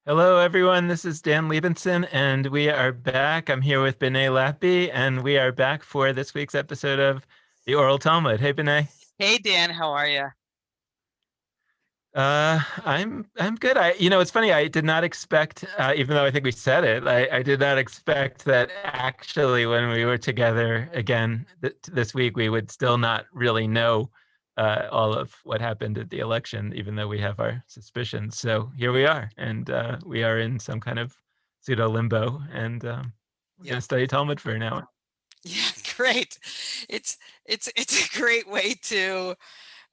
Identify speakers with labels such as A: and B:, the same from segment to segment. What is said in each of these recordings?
A: Hello, everyone. This is Dan Liebenson, and we are back. I'm here with B'nai Lappy, and we are back for this week's episode of the Oral Talmud. Hey, B'nai.
B: Hey Dan, how are you?
A: I'm good. It's funny. I did not expect, even though I think we said it, I did not expect that actually when we were together again this week, we would still not really know all of what happened at the election, even though we have our suspicions. So here we are, and we are in some kind of pseudo limbo, and we're going
B: Yeah.
A: to study Talmud for an hour.
B: Yeah, great. It's a great way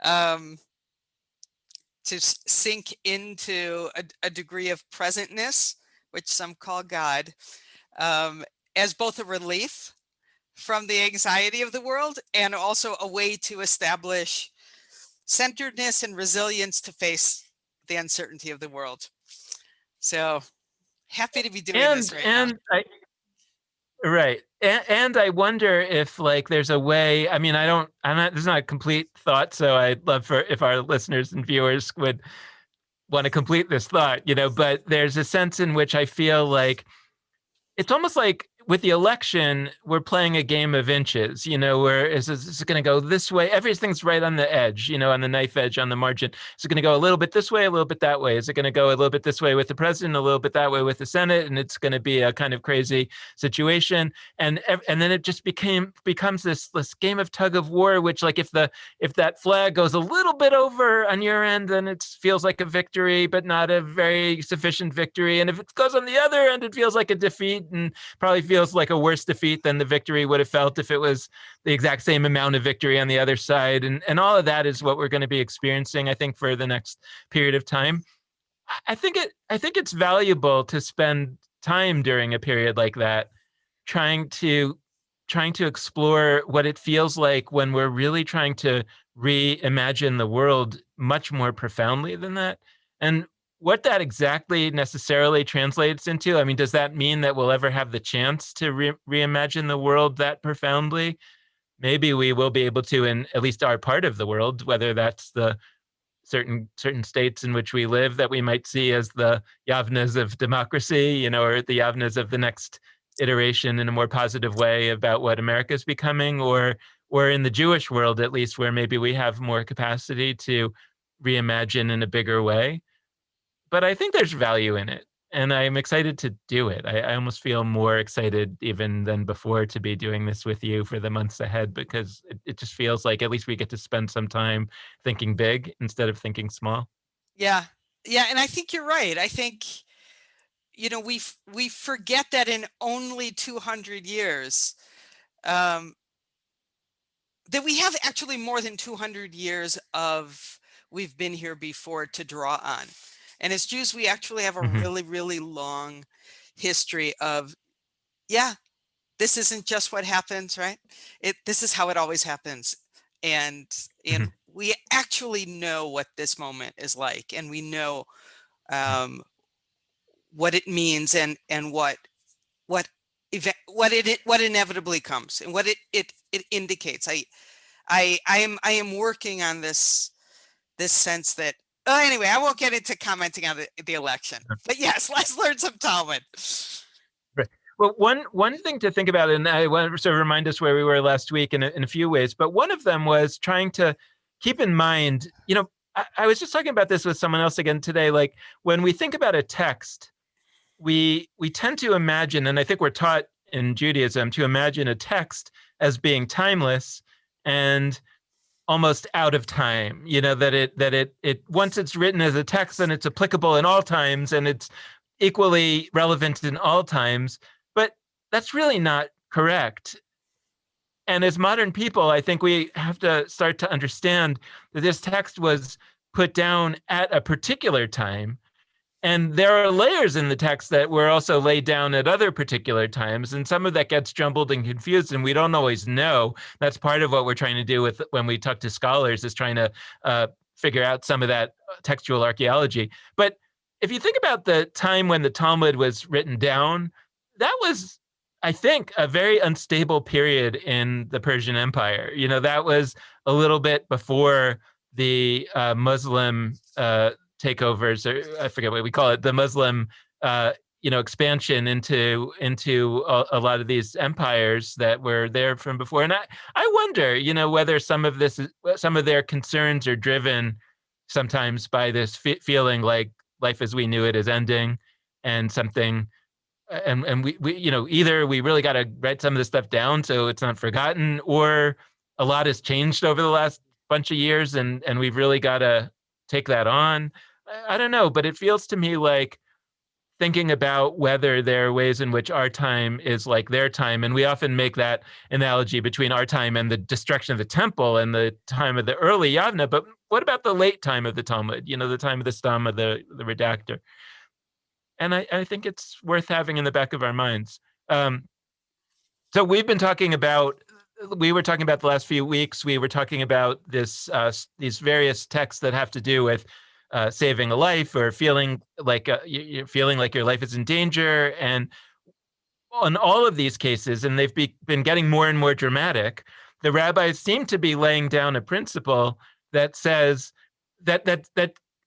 B: um to sink into a degree of presentness, which some call God, um, as both a relief from the anxiety of the world and also a way to establish centeredness and resilience to face the uncertainty of the world. So happy to be doing this
A: And
B: right now.
A: and I Right. And I wonder if like there's a way, I mean, I'm not, this is not a complete thought. So I'd love for if our listeners and viewers would want to complete this thought, but there's a sense in which I feel like it's almost like with the election, we're playing a game of inches, where is this going to go this way? Everything's right on the edge, on the knife edge, on the margin. Is it going to go a little bit this way, a little bit that way? Is it going to go a little bit this way with the president, a little bit that way with the Senate? And it's going to be a kind of crazy situation. And then it just becomes this game of tug of war, which like if that flag goes a little bit over on your end, then it feels like a victory, but not a very sufficient victory. And if it goes on the other end, it feels like a defeat and probably feels like a worse defeat than the victory would have felt if it was the exact same amount of victory on the other side. And all of that is what we're going to be experiencing, I think, for the next period of time. I think it's valuable to spend time during a period like that trying to explore what it feels like when we're really trying to reimagine the world much more profoundly than that. And what that exactly necessarily translates into, I mean, does that mean that we'll ever have the chance to reimagine the world that profoundly? Maybe we will be able to in at least our part of the world, whether that's the certain states in which we live that we might see as the yavnas of democracy, or the yavnas of the next iteration in a more positive way about what America is becoming, or in the Jewish world at least, where maybe we have more capacity to reimagine in a bigger way. But I think there's value in it. And I'm excited to do it. I almost feel more excited even than before to be doing this with you for the months ahead because it just feels like at least we get to spend some time thinking big instead of thinking small.
B: Yeah. Yeah, and I think you're right. I think we forget that in only 200 years, um, that we have actually more than 200 years of we've been here before to draw on. And as Jews, we actually have a
A: Mm-hmm.
B: really, really long history of, yeah, this isn't just what happens, right? This is how it always happens. And
A: Mm-hmm.
B: and we actually know what this moment is like, and we know um, what it means and what what inevitably comes and what it indicates. I am working on this sense that anyway, I won't get into commenting on the election, but yes, let's learn some Talmud.
A: Right. Well, one thing to think about, and I want to sort of remind us where we were last week in a few ways, but one of them was trying to keep in mind, I was just talking about this with someone else again today. Like when we think about a text, we tend to imagine, and I think we're taught in Judaism to imagine a text as being timeless and almost out of time. That it once it's written as a text, then it's applicable in all times and it's equally relevant in all times. But that's really not correct. And as modern people, I think we have to start to understand that this text was put down at a particular time, and there are layers in the text that were also laid down at other particular times, and some of that gets jumbled and confused, and we don't always know. That's part of what we're trying to do with when we talk to scholars, is trying to figure out some of that textual archaeology. But if you think about the time when the Talmud was written down, that was, I think, a very unstable period in the Persian Empire. That was a little bit before the Muslim takeovers, or I forget what we call it, the Muslim expansion into a lot of these empires that were there from before. And I wonder, whether some of their concerns are driven sometimes by this feeling like life as we knew it is ending, and something and we either we really got to write some of this stuff down so it's not forgotten, or a lot has changed over the last bunch of years, and we've really got to take that on. I don't know, but it feels to me like thinking about whether there are ways in which our time is like their time. And we often make that analogy between our time and the destruction of the temple and the time of the early Yavna. But what about the late time of the Talmud, the time of the Stam, of the redactor? And I think it's worth having in the back of our minds. Um, so we were talking about the last few weeks, we were talking about these various texts that have to do with saving a life, or feeling like you're feeling like your life is in danger. And on all of these cases, and they've been getting more and more dramatic, the rabbis seem to be laying down a principle that says that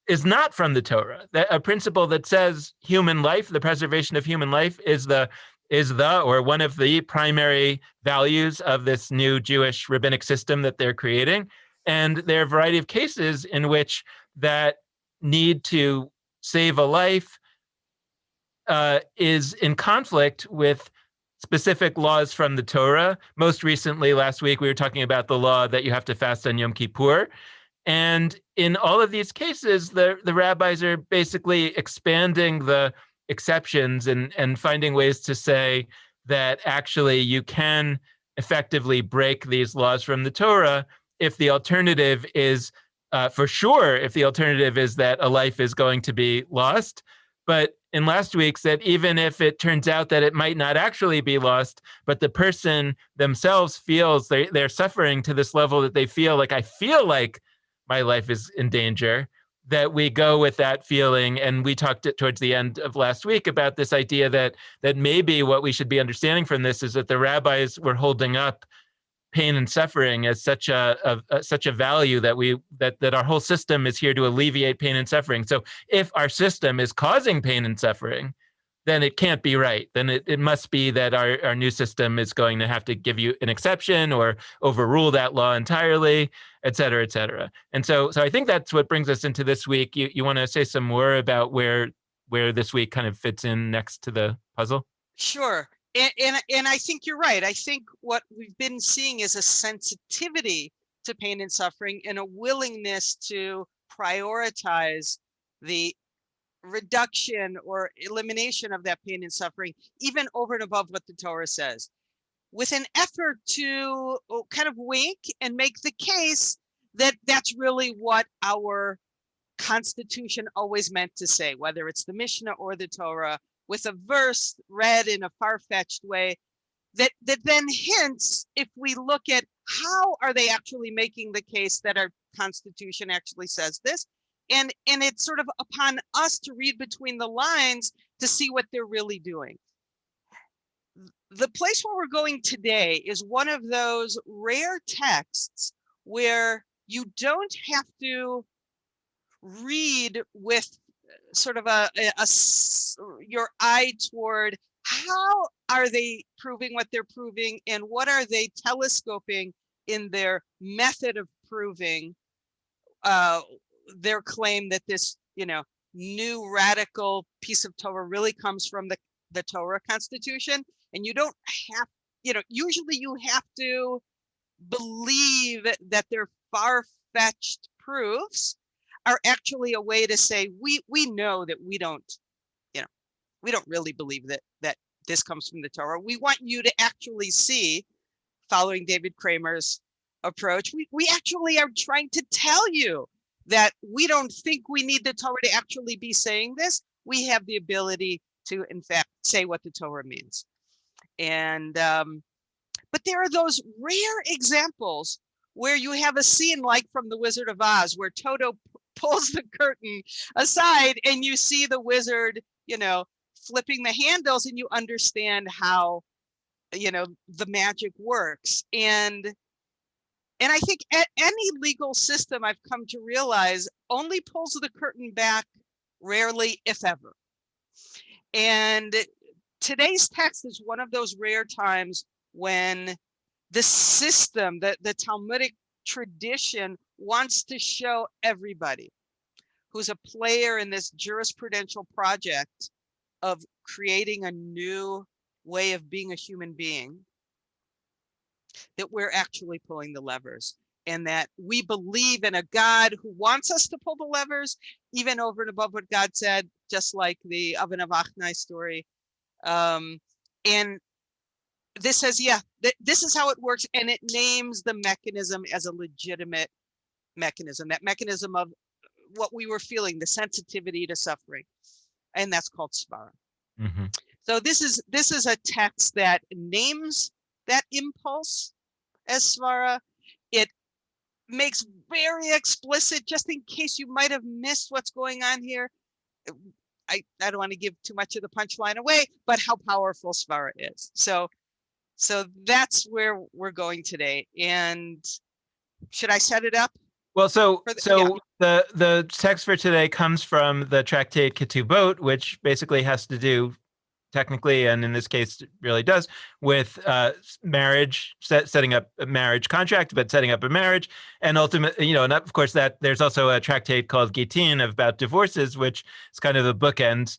A: is not from the Torah. That a principle that says human life, the preservation of human life, is or one of the primary values of this new Jewish rabbinic system that they're creating. And there are a variety of cases in which that need to save a life is in conflict with specific laws from the Torah. Most recently, last week, we were talking about the law that you have to fast on Yom Kippur. And in all of these cases, the rabbis are basically expanding the exceptions and finding ways to say that actually you can effectively break these laws from the Torah if the alternative is, for sure, if the alternative is that a life is going to be lost. But in last week's, that even if it turns out that it might not actually be lost, but the person themselves feels they're suffering to this level that they feel like, I feel like my life is in danger, that we go with that feeling. And we talked towards the end of last week about this idea that maybe what we should be understanding from this is that the rabbis were holding up pain and suffering as such a value that our whole system is here to alleviate pain and suffering. So if our system is causing pain and suffering, then it can't be right. Then it must be that our new system is going to have to give you an exception or overrule that law entirely, et cetera, et cetera. And so I think that's what brings us into this week. You want to say some more about where this week kind of fits in next to the puzzle?
B: Sure. And I think you're right. I think what we've been seeing is a sensitivity to pain and suffering, and a willingness to prioritize the reduction or elimination of that pain and suffering, even over and above what the Torah says, with an effort to kind of wink and make the case that that's really what our Constitution always meant to say, whether it's the Mishnah or the Torah, with a verse read in a far-fetched way that then hints, if we look at how are they actually making the case that our Constitution actually says this, and it's sort of upon us to read between the lines to see what they're really doing. The place where we're going today is one of those rare texts where you don't have to read with sort of your eye toward how are they proving what they're proving, and what are they telescoping in their method of proving their claim that this new radical piece of Torah really comes from the Torah Constitution. And you don't have, usually you have to believe that their far-fetched proofs are actually a way to say we know that we don't really believe that this comes from the Torah. We want you to actually see, following David Kramer's approach, we actually are trying to tell you that we don't think we need the Torah to actually be saying this. We have the ability to, in fact, say what the Torah means. And but there are those rare examples where you have a scene like from The Wizard of Oz, where Toto pulls the curtain aside and you see the wizard, flipping the handles, and you understand how, the magic works. And And I think any legal system, I've come to realize, only pulls the curtain back rarely, if ever. And today's text is one of those rare times when the system, the Talmudic tradition, wants to show everybody who's a player in this jurisprudential project of creating a new way of being a human being, that we're actually pulling the levers, and that we believe in a God who wants us to pull the levers, even over and above what God said, just like the Oven of Achnai story. And this says, yeah, this is how it works, and it names the mechanism as a legitimate mechanism, that mechanism of what we were feeling, the sensitivity to suffering, and that's called svara.
A: Mm-hmm.
B: So this is a text that names that impulse as svara. It makes very explicit, just in case you might have missed what's going on here. I don't want to give too much of the punchline away, but how powerful svara is. So that's where we're going today. And should I set it up?
A: Well,
B: Yeah.
A: the text for today comes from the tractate Ketubot, which basically has to do, technically, and in this case, it really does, with marriage, setting up a marriage contract, but setting up a marriage, and ultimately, and of course, that there's also a tractate called Gittin about divorces, which is kind of the bookend.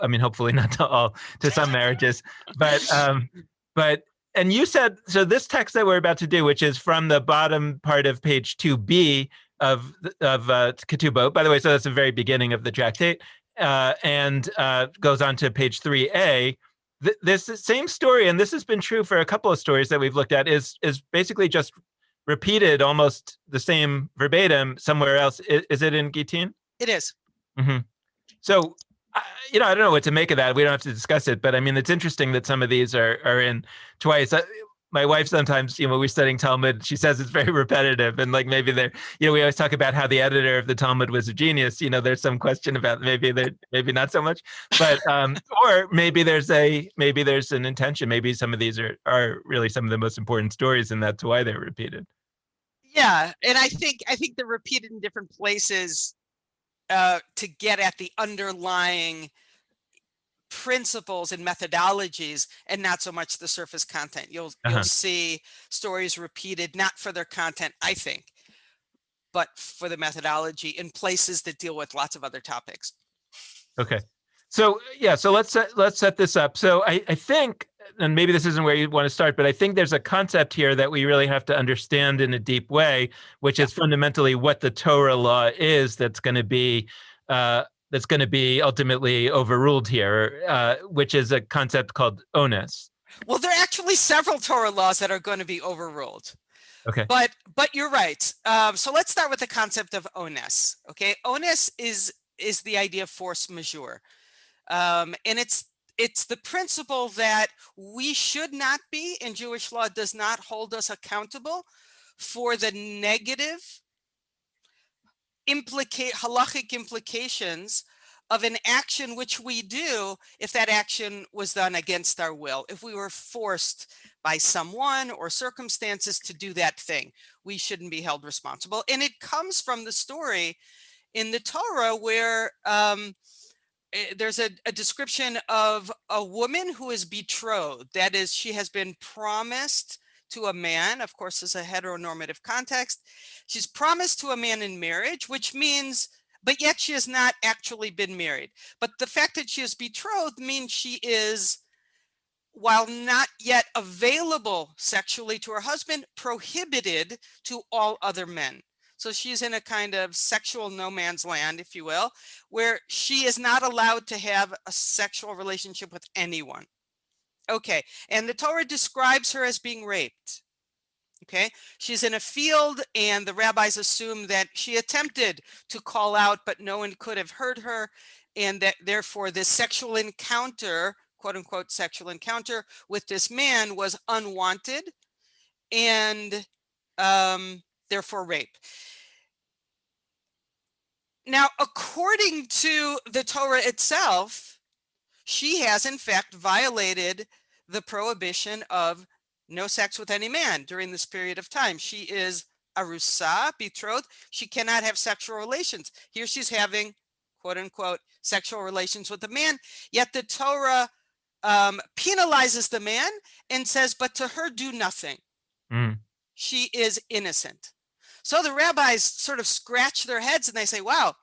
A: I mean, hopefully not to some marriages, but and you said, so this text that we're about to do, which is from the bottom part of page 2b of Ketubot, by the way, so that's the very beginning of the tractate, and goes on to page 3a. This same story, and this has been true for a couple of stories that we've looked at, is basically just repeated almost the same verbatim somewhere else. Is it in Gittin?
B: It is.
A: Mm-hmm. So, I don't know what to make of that. We don't have to discuss it, but I mean, it's interesting that some of these are in twice. My wife sometimes, when we're studying Talmud, she says it's very repetitive, and like maybe they're, we always talk about how the editor of the Talmud was a genius. There's some question about maybe not so much, but or maybe there's an intention. Maybe some of these are really some of the most important stories, and that's why they're repeated.
B: Yeah, and I think they're repeated in different places to get at the underlying principles and methodologies, and not so much the surface content. You'll see stories repeated, not for their content, I think, but for the methodology in places that deal with lots of other topics.
A: Okay. So let's set this up. So I think, and maybe this isn't where you want to start, but I think there's a concept here that we really have to understand in a deep way, which is fundamentally what the Torah law is that's going to be ultimately overruled here, which is a concept called onus.
B: Well, there are actually several Torah laws that are going to be overruled.
A: Okay.
B: But you're right. So let's start with the concept of onus. Okay, onus is the idea of force majeure. And it's the principle that we should not be, and Jewish law does not hold us accountable for the negative halachic implications of an action which we do if that action was done against our will. If we were forced by someone or circumstances to do that thing, we shouldn't be held responsible. And it comes from the story in the Torah where there's a description of a woman who is betrothed. That is, she has been promised to a man. Of course, is a heteronormative context. She's promised to a man in marriage, which means, but yet she has not actually been married. But the fact that she is betrothed means she is, while not yet available sexually to her husband, prohibited to all other men. So she's in a kind of sexual no man's land, if you will, where she is not allowed to have a sexual relationship with anyone. Okay, and the Torah describes her as being raped. Okay, she's in a field, and the rabbis assume that she attempted to call out, but no one could have heard her, and that therefore this sexual encounter, quote unquote sexual encounter with this man, was unwanted and therefore rape. Now, according to the Torah itself, she has in fact violated the prohibition of no sex with any man during this period of time. She is arusa, betrothed, she cannot have sexual relations. Here she's having, quote unquote, sexual relations with a man, yet the Torah penalizes the man and says, but to her do nothing. She is innocent. So the rabbis sort of scratch their heads and they say, wow,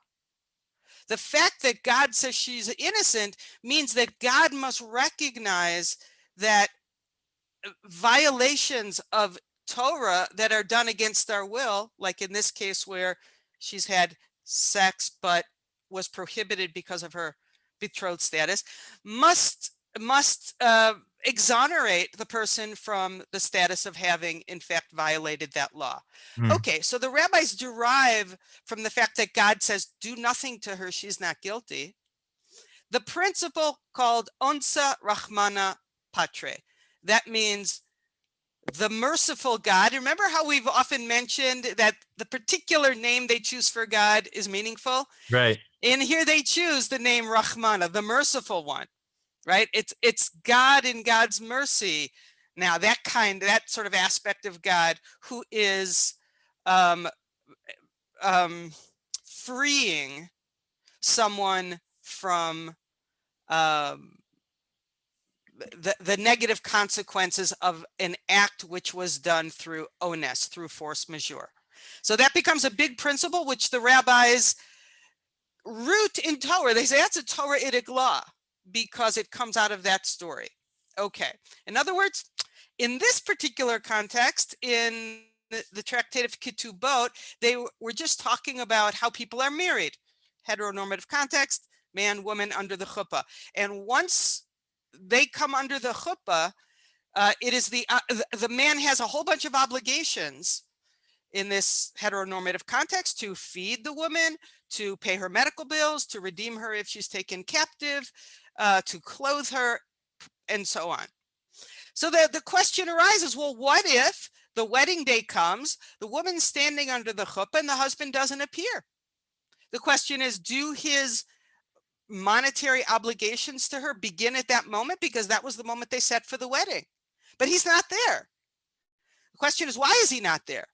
B: the fact that God says she's innocent means that God must recognize that violations of Torah that are done against our will, like in this case where she's had sex but was prohibited because of her betrothed status, must exonerate the person from the status of having in fact violated that law. Okay, so the rabbis derive from the fact that God says do nothing to her, she's not guilty, the principle called onsa rachmana patre. That means the merciful God. Remember how we've often mentioned that the particular name they choose for God is meaningful?
A: Right.
B: And here they choose the name Rahmana, the merciful one, right? It's God in God's mercy. Now that sort of aspect of God who is freeing someone from the negative consequences of an act which was done through ones, through force majeure. So that becomes a big principle which the rabbis root in Torah. They say that's a Torahitic law because it comes out of that story. Okay. In other words, in this particular context, in the tractate of Ketubot, they were just talking about how people are married. Heteronormative context, man, woman under the chuppah. And once they come under the chuppah, it is the man has a whole bunch of obligations in this heteronormative context to feed the woman, to pay her medical bills, to redeem her if she's taken captive, to clothe her, and so on. So the question arises, well, what if the wedding day comes, the woman's standing under the chuppah and the husband doesn't appear? The question is, do his monetary obligations to her begin at that moment, because that was the moment they set for the wedding? But he's not there. The question is, why is he not there?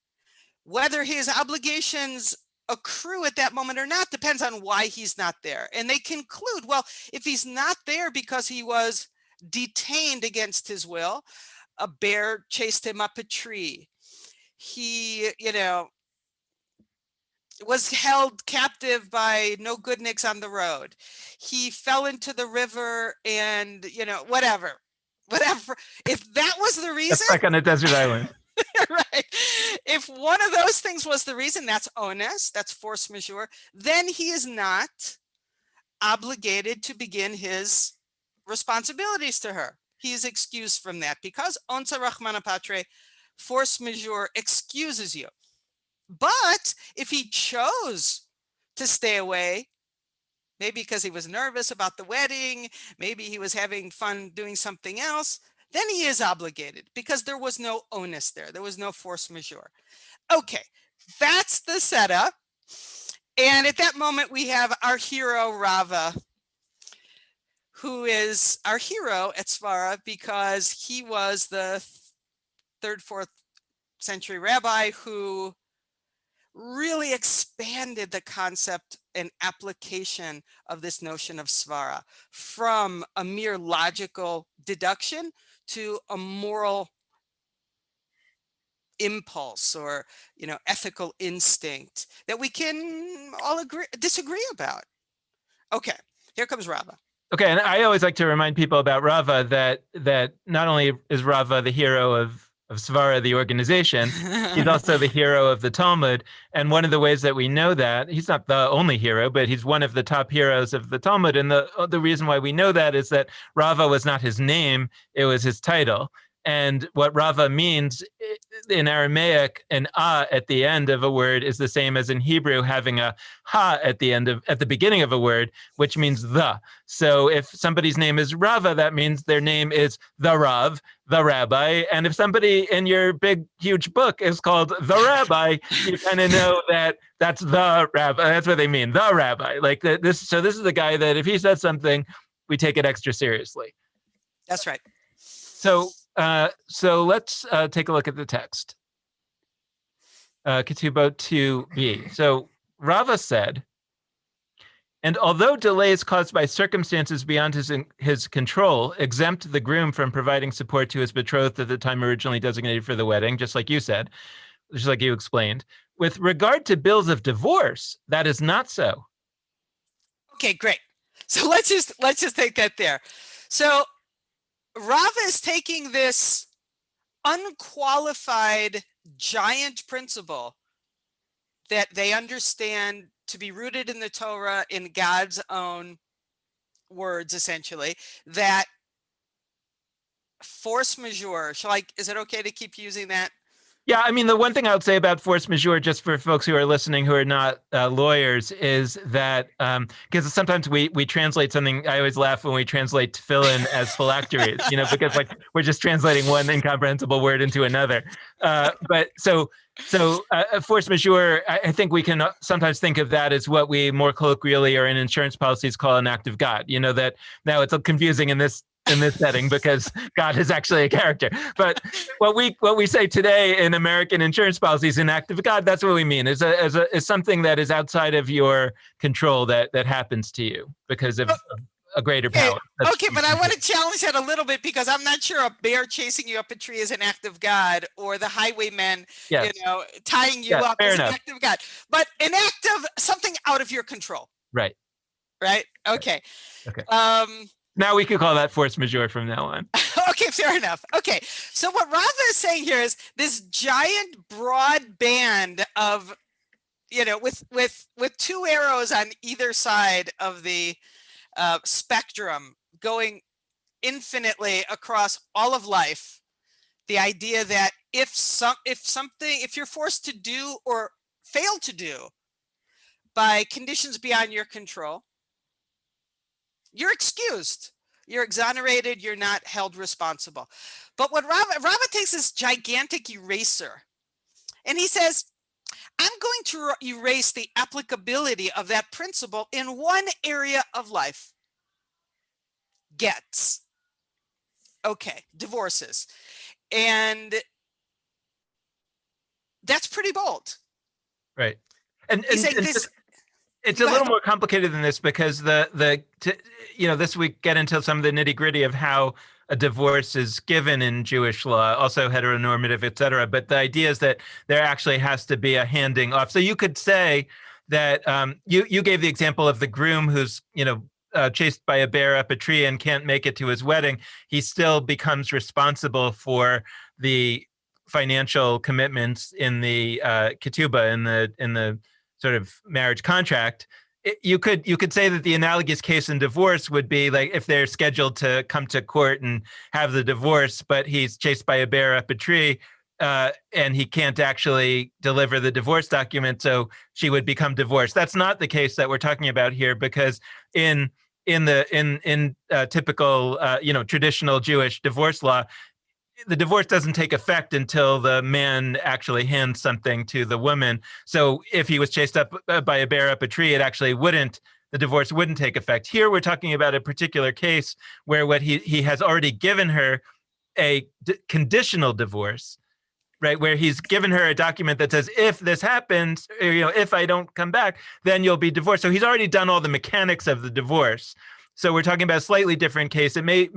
B: Whether his obligations accrue at that moment or not depends on why he's not there. And they conclude, well, if he's not there because he was detained against his will, a bear chased him up a tree, he, was held captive by no goodniks on the road, he fell into the river and, whatever. If that was the reason,
A: stuck on a desert island.
B: right. If one of those things was the reason, that's onus, that's force majeure, then he is not obligated to begin his responsibilities to her. He is excused from that because onsa rachmana patre, force majeure excuses you. But if he chose to stay away, maybe because he was nervous about the wedding, maybe he was having fun doing something else, then he is obligated because there was no onus there. There was no force majeure. Okay, that's the setup. And at that moment, we have our hero, Rava, who is our hero at Svara because he was the 3rd, 4th century rabbi who really expanded the concept and application of this notion of svara from a mere logical deduction to a moral impulse or ethical instinct that we can all disagree about. Okay, here comes Rava.
A: Okay, and I always like to remind people about Rava that not only is Rava the hero of Svara, the organization, he's also the hero of the Talmud. And one of the ways that we know that, he's not the only hero, but he's one of the top heroes of the Talmud. And the reason why we know that is that Rava was not his name, it was his title. And what Rava means in Aramaic, an at the end of a word is the same as in Hebrew having a ha at the beginning of a word, which means the. So if somebody's name is Rava, that means their name is the Rav, the rabbi. And if somebody in your big, huge book is called the rabbi, you kind of know that that's the rabbi. That's what they mean, the rabbi. Like this. So this is the guy that if he says something, we take it extra seriously.
B: That's right.
A: So let's take a look at the text. Ketubot 2b. So Rava said, and although delays caused by circumstances beyond his control exempt the groom from providing support to his betrothed at the time originally designated for the wedding, just like you said, just like you explained, with regard to bills of divorce, that is not so.
B: Okay, great. So let's just take that there. So Rava is taking this unqualified giant principle that they understand to be rooted in the Torah, in God's own words, essentially, that force majeure, is it okay to keep using that?
A: Yeah, I mean, the one thing I would say about force majeure, just for folks who are listening who are not lawyers, is that because sometimes we translate something. I always laugh when we translate tefillin as phylacteries, because like we're just translating one incomprehensible word into another. But force majeure, I think we can sometimes think of that as what we more colloquially or in insurance policies call an act of God. That now it's confusing in this setting because God is actually a character. But what we say today in American insurance policies, an act of God, that's what we mean. Is something that is outside of your control that happens to you because of a greater
B: Okay,
A: power. That's
B: okay, but I want to challenge that a little bit because I'm not sure a bear chasing you up a tree is an act of God, or the highwaymen,
A: yes.
B: tying you
A: Yeah,
B: up
A: fair
B: is an
A: enough.
B: act of God. But an act of something out of your control.
A: Right.
B: Right? Okay.
A: Okay. Now we could call that force majeure from now on.
B: Okay, fair enough. Okay, so what Rava is saying here is this giant broad band of, with two arrows on either side of the spectrum going infinitely across all of life. The idea that if you're forced to do or fail to do by conditions beyond your control, you're excused. You're exonerated. You're not held responsible. But what Rava takes this gigantic eraser, and he says, I'm going to erase the applicability of that principle in one area of life. Gets. Okay, divorces. And that's pretty bold.
A: Right. And
B: He's saying this.
A: It's a little more complicated than this because this we get into some of the nitty gritty of how a divorce is given in Jewish law, also heteronormative, et cetera. But the idea is that there actually has to be a handing off. So you could say that you gave the example of the groom who's chased by a bear up a tree and can't make it to his wedding. He still becomes responsible for the financial commitments in the ketubah, in the sort of marriage contract. You could say that the analogous case in divorce would be like if they're scheduled to come to court and have the divorce, but he's chased by a bear up a tree, and he can't actually deliver the divorce document, so she would become divorced. That's not the case that we're talking about here, because in typical traditional Jewish divorce law, the divorce doesn't take effect until the man actually hands something to the woman. So if he was chased up by a bear up a tree, the divorce wouldn't take effect. Here we're talking about a particular case where what he has already given her a conditional divorce, right? Where he's given her a document that says, if this happens, or, if I don't come back, then you'll be divorced. So he's already done all the mechanics of the divorce. So we're talking about a slightly different case. It may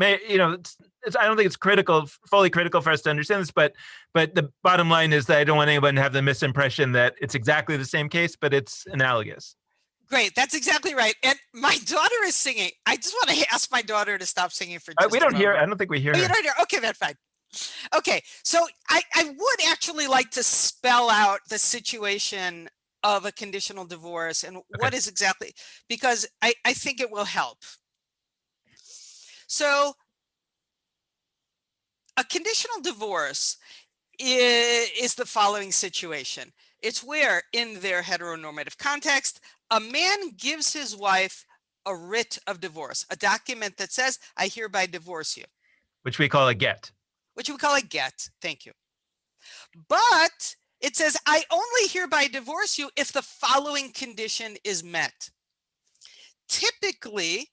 A: I don't think it's fully critical for us to understand this, but the bottom line is that I don't want anyone to have the misimpression that it's exactly the same case, but it's analogous.
B: Great, that's exactly right. And my daughter is singing. I just want to ask my daughter to stop singing for just
A: we don't
B: a
A: hear.
B: moment.
A: I don't think we hear
B: Oh,
A: her.
B: you don't hear? Okay, that's fine. Okay, so I would actually like to spell out the situation of a conditional divorce and what is exactly, because I think it will help. So a conditional divorce is the following situation. It's where, in their heteronormative context, a man gives his wife a writ of divorce, a document that says, I hereby divorce you.
A: Which we call a get.
B: Which we call a get. Thank you. But it says, I only hereby divorce you if the following condition is met. Typically,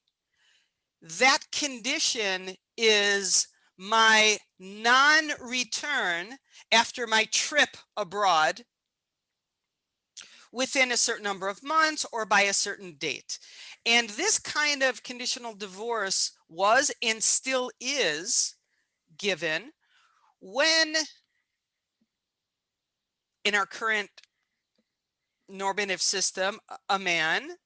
B: that condition is my non-return after my trip abroad within a certain number of months or by a certain date. And this kind of conditional divorce was and still is given when, in our current normative system, a man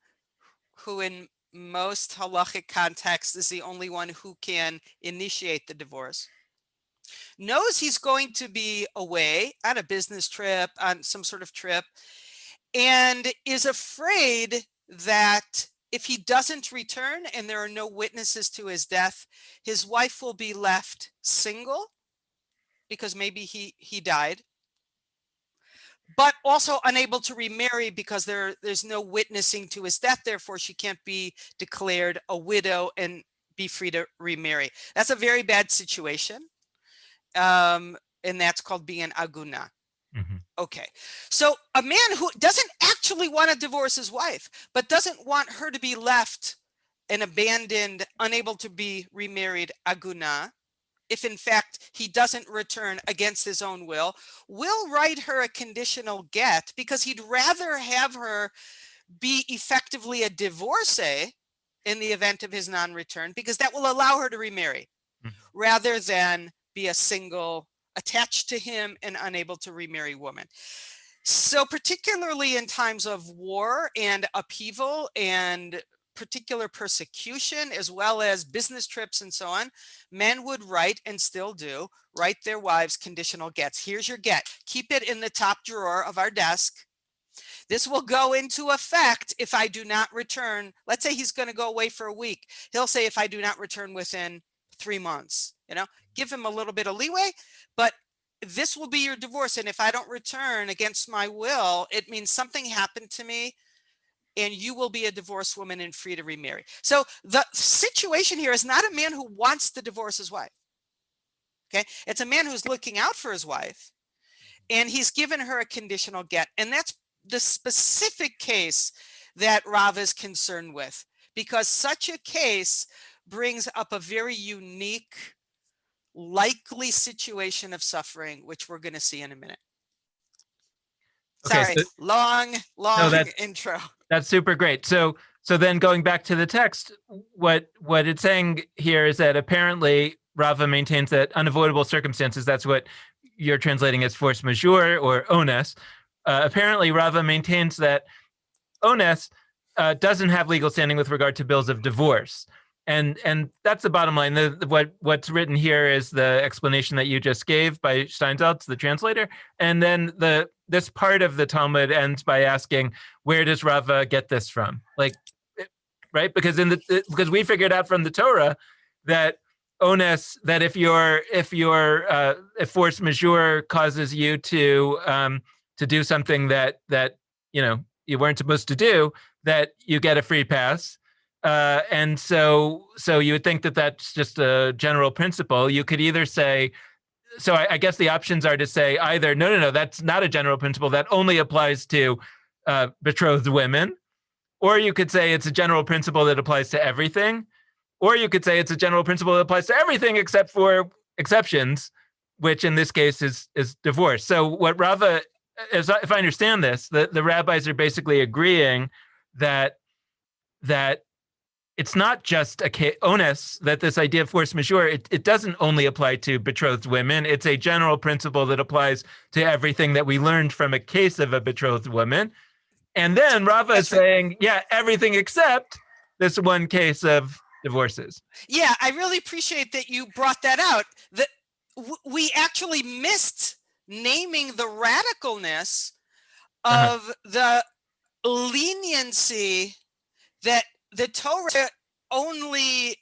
B: who in most halachic contexts is the only one who can initiate the divorce, knows he's going to be away on a business trip, on some sort of trip, and is afraid that if he doesn't return and there are no witnesses to his death, his wife will be left single because maybe he died, but also unable to remarry because there's no witnessing to his death. Therefore, she can't be declared a widow and be free to remarry. That's a very bad situation. And that's called being aguna.
A: Mm-hmm.
B: Okay. So a man who doesn't actually want to divorce his wife, but doesn't want her to be left and abandoned, unable to be remarried, aguna, if in fact he doesn't return against his own will write her a conditional get because he'd rather have her be effectively a divorcee in the event of his non-return, because that will allow her to remarry, rather than be a single, attached to him and unable to remarry woman. So particularly in times of war and upheaval and particular persecution, as well as business trips and so on, men would write, and still do, write their wives conditional gets. Here's your get. Keep it in the top drawer of our desk. This will go into effect if I do not return. Let's say he's going to go away for a week. He'll say, if I do not return within 3 months, give him a little bit of leeway, but this will be your divorce. And if I don't return against my will, it means something happened to me and you will be a divorced woman and free to remarry. So the situation here is not a man who wants to divorce his wife. Okay. It's a man who's looking out for his wife, and he's given her a conditional get. And that's the specific case that Rav is concerned with, because such a case brings up a very unique, likely situation of suffering, which we're going to see in a minute.
A: Okay,
B: Sorry,
A: so
B: long
A: no,
B: intro.
A: that's super great. So then going back to the text, what it's saying here is that apparently Rava maintains that unavoidable circumstances, that's what you're translating as force majeure or onus. Apparently Rava maintains that onus doesn't have legal standing with regard to bills of divorce. And that's the bottom line. What's written here is the explanation that you just gave by Steinsaltz, the translator. And then this part of the Talmud ends by asking, where does Rava get this from? Like, right? Because because we figured out from the Torah that onus, that if force majeure causes you to do something that you weren't supposed to do, that you get a free pass. And so you would think that that's just a general principle. You could either say, so I guess the options are to say either, no, that's not a general principle. That only applies to betrothed women. Or you could say it's a general principle that applies to everything. Or you could say it's a general principle that applies to everything except for exceptions, which in this case is divorce. So what Rava, if I understand this, the rabbis are basically agreeing that it's not just a onus, that this idea of force majeure, it doesn't only apply to betrothed women. It's a general principle that applies to everything that we learned from a case of a betrothed woman. And then Rava is saying, yeah, everything except this one case of divorces.
B: Yeah, I really appreciate that you brought that out. That we actually missed naming the radicalness of the leniency that the Torah only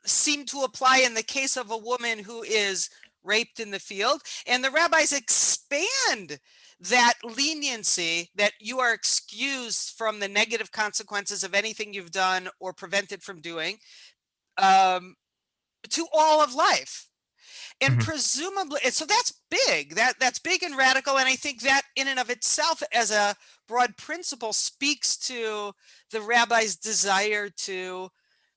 B: seemed to apply in the case of a woman who is raped in the field. And the rabbis expand that leniency, that you are excused from the negative consequences of anything you've done or prevented from doing, to all of life. And presumably, so that's big. That's big and radical. And I think that in and of itself, as a broad principle, speaks to the rabbi's desire to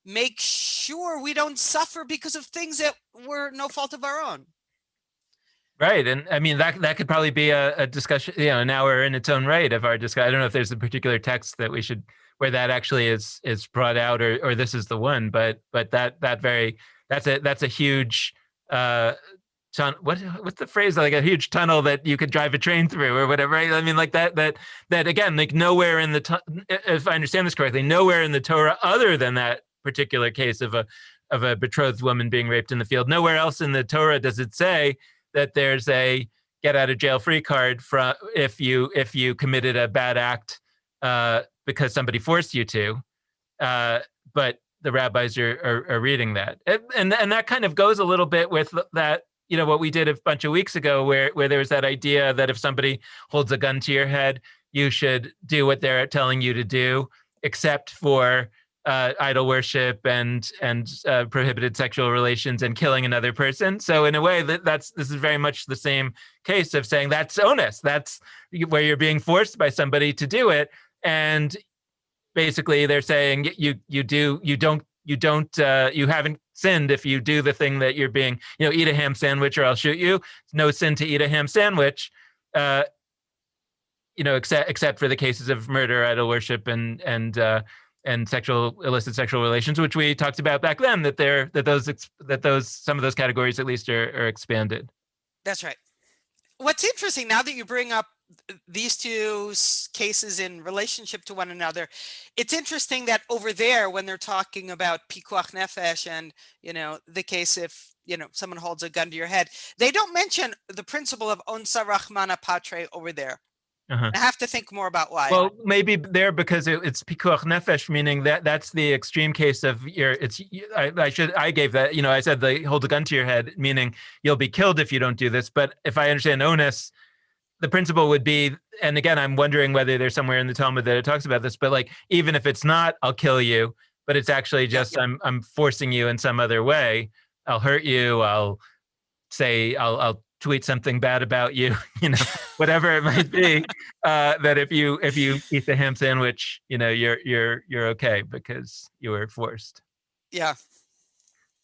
B: make sure we don't suffer because of things that were no fault of our own.
A: Right. And I mean, that could probably be a discussion, an hour in its own right of our discussion. I don't know if there's a particular text that we should, where that actually is brought out, or this is the one, but that's a huge, what's the phrase, like a huge tunnel that you could drive a train through or whatever, right? I mean, like that again, like nowhere in if I understand this correctly, nowhere in the Torah other than that particular case of a betrothed woman being raped in the field, nowhere else in the Torah does it say that there's a get out of jail free card from if you committed a bad act because somebody forced you to. But the rabbis are reading that, and that kind of goes a little bit with that. What we did a bunch of weeks ago, where there was that idea that if somebody holds a gun to your head, you should do what they're telling you to do, except for idol worship and prohibited sexual relations and killing another person. So in a way, this is very much the same case of saying that's onus. That's where you're being forced by somebody to do it, and basically they're saying you haven't sinned if you do the thing that you're being, eat a ham sandwich or I'll shoot you. It's no sin to eat a ham sandwich. Except for the cases of murder, idol worship, and illicit sexual relations, which we talked about back then, that some of those categories at least are expanded.
B: That's right. What's interesting now that you bring up these two cases in relationship to one another, it's interesting that over there, when they're talking about pikuach nefesh and, the case if, someone holds a gun to your head, they don't mention the principle of onsa rachmana patre over there.
A: Uh-huh.
B: I have to think more about why.
A: Well, maybe there because it's pikuach nefesh, meaning that's the extreme case of I gave that, I said they hold a gun to your head, meaning you'll be killed if you don't do this. But if I understand onus, the principle would be, and again, I'm wondering whether there's somewhere in the Talmud that it talks about this, but like, even if it's not, I'll kill you, but it's actually just, I'm forcing you in some other way. I'll hurt you. I'll tweet something bad about you, whatever it might be, that if you eat the ham sandwich, you're okay because you were forced.
B: Yeah.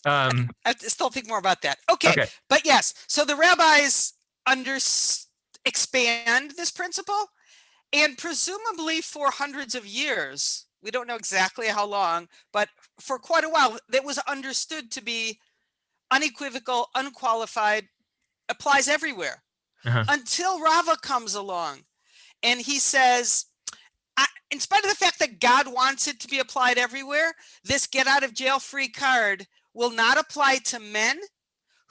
B: I still think more about that. Okay. But yes, so the rabbis expand this principle, and presumably for hundreds of years, we don't know exactly how long, but for quite a while, it was understood to be unequivocal, unqualified, applies everywhere, until Rava comes along and he says, in spite of the fact that God wants it to be applied everywhere, this get out of jail free card will not apply to men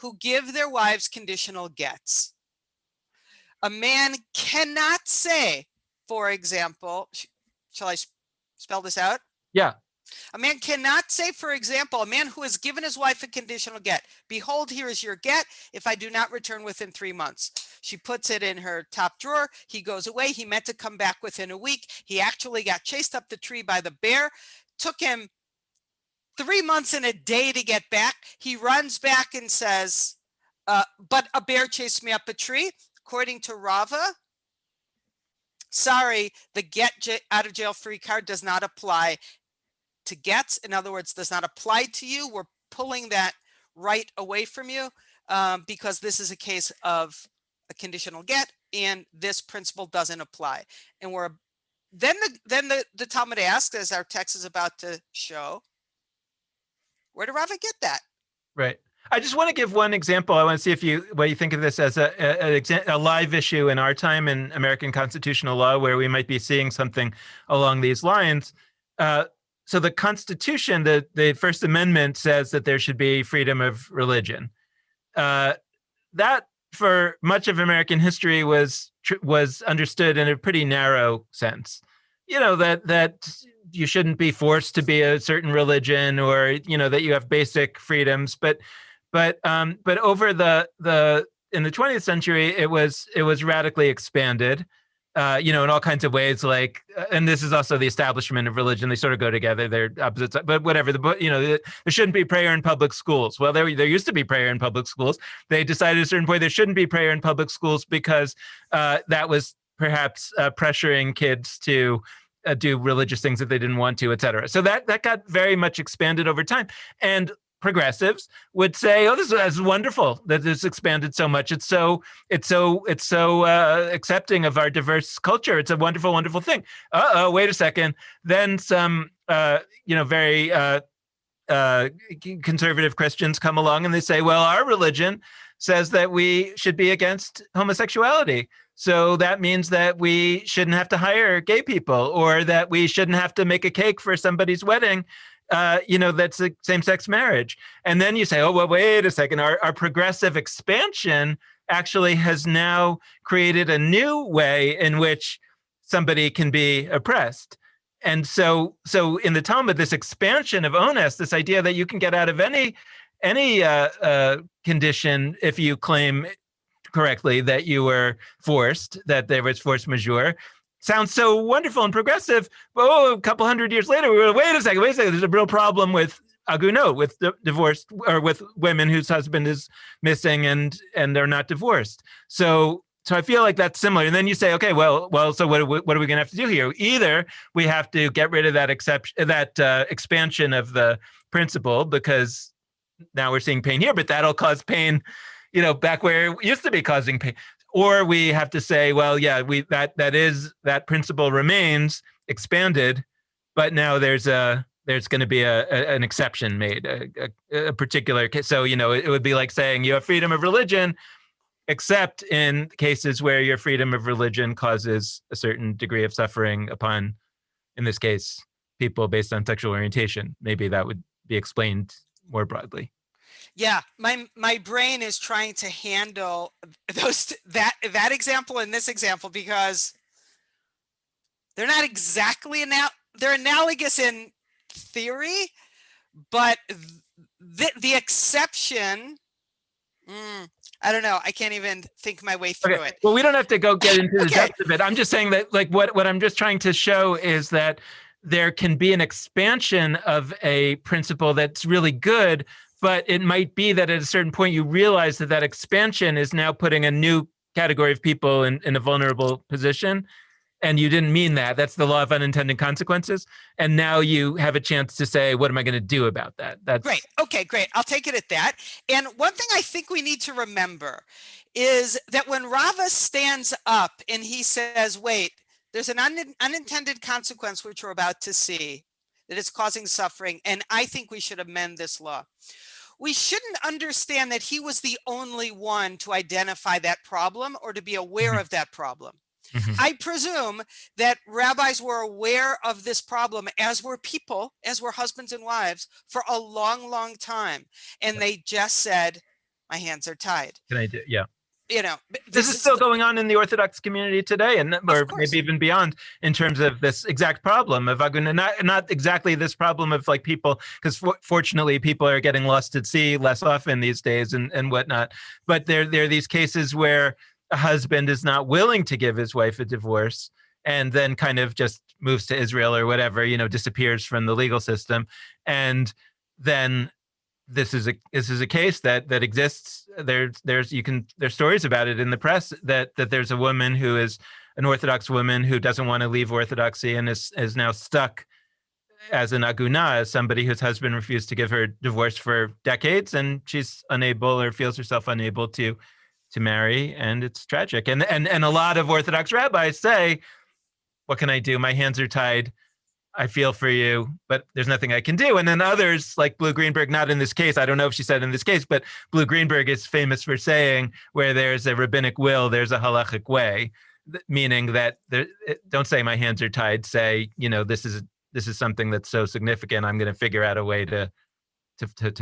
B: who give their wives conditional gets. A man cannot say, for example, shall I spell this out?
A: Yeah.
B: A man cannot say, for example, a man who has given his wife a conditional get, behold, here is your get if I do not return within 3 months. She puts it in her top drawer. He goes away. He meant to come back within a week. He actually got chased up the tree by the bear. Took him 3 months and a day to get back. He runs back and says, but a bear chased me up a tree. According to Rava, sorry, the get out of jail free card does not apply to gets. In other words, does not apply to you. We're pulling that right away from you because this is a case of a conditional get, and this principle doesn't apply. And then the Talmud asks, as our text is about to show, where did Rava get that?
A: Right. I just want to give one example. I want to see what you think of this as a live issue in our time in American constitutional law, where we might be seeing something along these lines. So the Constitution, the First Amendment, says that there should be freedom of religion. That, for much of American history, was understood in a pretty narrow sense. That you shouldn't be forced to be a certain religion, or that you have basic freedoms. But over in the 20th century, it was radically expanded. In all kinds of ways, and this is also the establishment of religion. They sort of go together. They're opposites, but whatever. There shouldn't be prayer in public schools. Well, there used to be prayer in public schools. They decided at a certain point there shouldn't be prayer in public schools because that was perhaps pressuring kids to do religious things that they didn't want to, et cetera. So that got very much expanded over time. And progressives would say, "Oh, this is wonderful that this expanded so much. It's so accepting of our diverse culture. It's a wonderful, wonderful thing." Wait a second. Then some, very conservative Christians come along and they say, "Well, our religion says that we should be against homosexuality. So that means that we shouldn't have to hire gay people, or that we shouldn't have to make a cake for somebody's wedding. That's a same-sex marriage." And then you say, "Oh, well, wait a second. Our progressive expansion actually has now created a new way in which somebody can be oppressed." And so in the Talmud, this expansion of onus, this idea that you can get out of any condition if you claim correctly that you were forced, that there was force majeure, sounds so wonderful and progressive. But a couple hundred years later, we were, wait a second, there's a real problem with agunot, with divorced, or with women whose husband is missing and they're not divorced. So I feel like that's similar. And then you say, okay, well, so what are we going to have to do here? Either we have to get rid of that expansion of the principle, because now we're seeing pain here, but that'll cause pain, back where it used to be causing pain. Or we have to say, well, yeah, that principle remains expanded, but now there's going to be an exception made, a particular case. So, it would be like saying you have freedom of religion, except in cases where your freedom of religion causes a certain degree of suffering upon, in this case, people based on sexual orientation. Maybe that would be explained more broadly.
B: Yeah, my brain is trying to handle that example and this example, because they're not exactly they're analogous in theory, but the exception, I don't know. I can't even think my way through it.
A: Well, we don't have to go get into the depth of it. I'm just saying that, like, what I'm just trying to show is that there can be an expansion of a principle that's really good, but it might be that at a certain point you realize that expansion is now putting a new category of people in a vulnerable position. And you didn't mean that. That's the law of unintended consequences. And now you have a chance to say, what am I going to do about that? That's
B: great. Okay, great. I'll take it at that. And one thing I think we need to remember is that when Rava stands up and he says, wait, there's an unintended consequence which we're about to see, that is causing suffering, and I think we should amend this law. We shouldn't understand that he was the only one to identify that problem or to be aware of that problem. I presume that rabbis were aware of this problem, as were people, as were husbands and wives, for a long, long time. And they just said, my hands are tied.
A: Can I do? Yeah.
B: This
A: is still going on in the Orthodox community today, or maybe even beyond, in terms of this exact problem of aguna. Not exactly this problem of like people, because fortunately people are getting lost at sea less often these days and whatnot. But there are these cases where a husband is not willing to give his wife a divorce and then kind of just moves to Israel or whatever, disappears from the legal system. And then this is a case that exists. There's stories about it in the press that there's a woman who is an Orthodox woman who doesn't want to leave Orthodoxy and is now stuck as an aguna, as somebody whose husband refused to give her divorce for decades, and she's unable, or feels herself unable to marry, and it's tragic. And a lot of Orthodox rabbis say, what can I do? My hands are tied. I feel for you, but there's nothing I can do. And then others, like Blue Greenberg, not in this case, I don't know if she said in this case, but Blue Greenberg is famous for saying, where there's a rabbinic will, there's a halachic way, meaning that don't say my hands are tied. Say, this is something that's so significant, I'm going to figure out a way to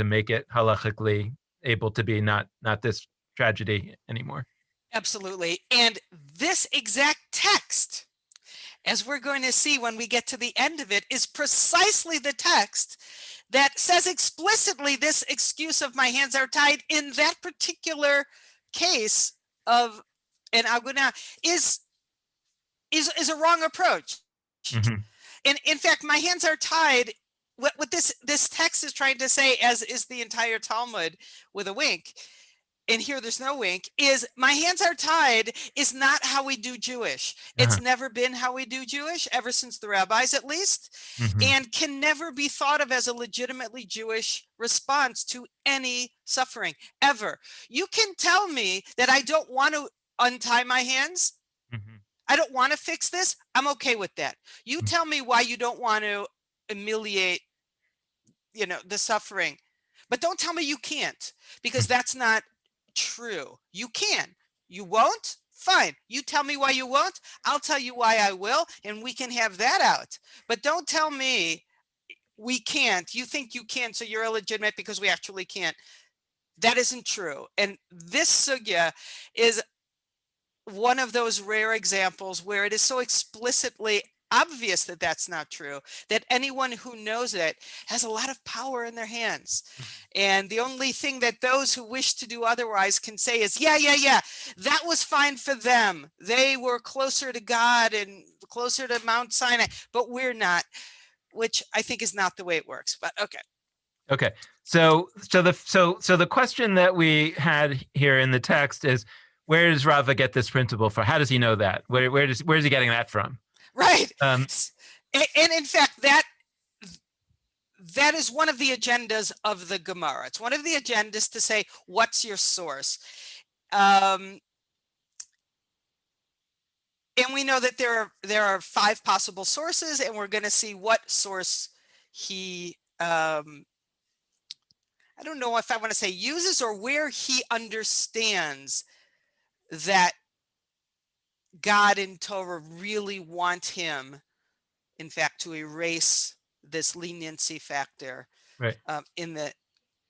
A: make it halachically able to be not this tragedy anymore.
B: Absolutely. And this exact text, as we're going to see when we get to the end of it, is precisely the text that says explicitly this excuse of my hands are tied in that particular case of an aguna is a wrong approach. And in fact, my hands are tied, what this text is trying to say, as is the entire Talmud with a wink, and here there's no wink, is my hands are tied is not how we do Jewish. It's
A: Uh-huh.
B: never been how we do Jewish, ever since the rabbis at least,
A: Mm-hmm.
B: and can never be thought of as a legitimately Jewish response to any suffering, ever. You can tell me that I don't want to untie my hands.
A: Mm-hmm.
B: I don't want to fix this. I'm okay with that. You tell me why you don't want to ameliorate, the suffering, but don't tell me you can't, because that's not true. You can. You won't? Fine. You tell me why you won't. I'll tell you why I will, and we can have that out. But don't tell me we can't. You think you can, so you're illegitimate because we actually can't. That isn't true. And this sugya is one of those rare examples where it is so explicitly obvious that that's not true, that anyone who knows it has a lot of power in their hands. And the only thing that those who wish to do otherwise can say is, yeah, that was fine for them. They were closer to God and closer to Mount Sinai, but we're not, which I think is not the way it works. But okay.
A: Okay. So the question that we had here in the text is, where does Rava get this principle from? How does he know that? Where's he getting that from?
B: Right. And in fact, that is one of the agendas of the Gemara. It's one of the agendas to say, what's your source? And we know that there are 5 possible sources, and we're going to see what source he, I don't know if I want to say uses, or where he understands that God and Torah really want him, in fact, to erase this leniency factor,
A: Right.
B: In the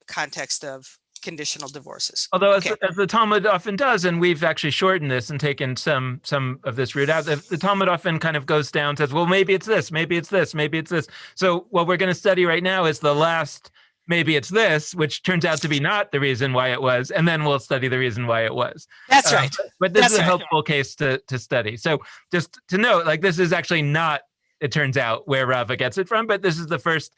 B: context of conditional divorces.
A: Although,
B: Okay.
A: as the Talmud often does, and we've actually shortened this and taken some of this route out, the Talmud often kind of goes down, says, well, maybe it's this, maybe it's this, maybe it's this. So what we're going to study right now is the last, maybe it's this, which turns out to be not the reason why it was, and then we'll study the reason why it was.
B: That's right.
A: But this is a helpful case to study. So just to note, like, this is actually not, it turns out, where Rava gets it from, but this is the first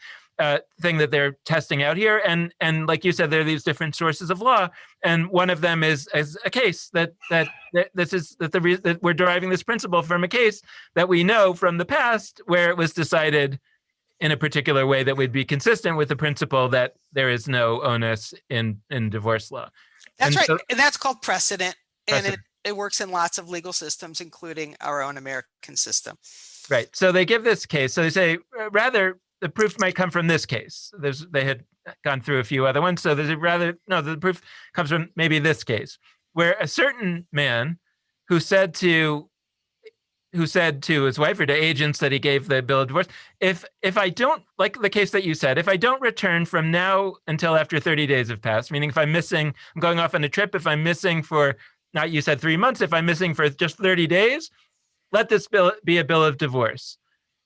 A: thing that they're testing out here. And like you said, there are these different sources of law, and one of them is a case that we're deriving this principle from a case that we know from the past where it was decided in a particular way that would be consistent with the principle that there is no onus in divorce law.
B: That's right. And that's called precedent. And it works in lots of legal systems, including our own American system.
A: Right. So they give this case. So they say, rather, the proof might come from this case. They had gone through a few other ones. So the proof comes from maybe this case, where a certain man who said to his wife or to agents that he gave the bill of divorce, if I don't, like the case that you said, if I don't return from now until after 30 days have passed, meaning if I'm missing, I'm going off on a trip, if I'm missing for, not you said 3 months, if I'm missing for just 30 days, let this bill be a bill of divorce.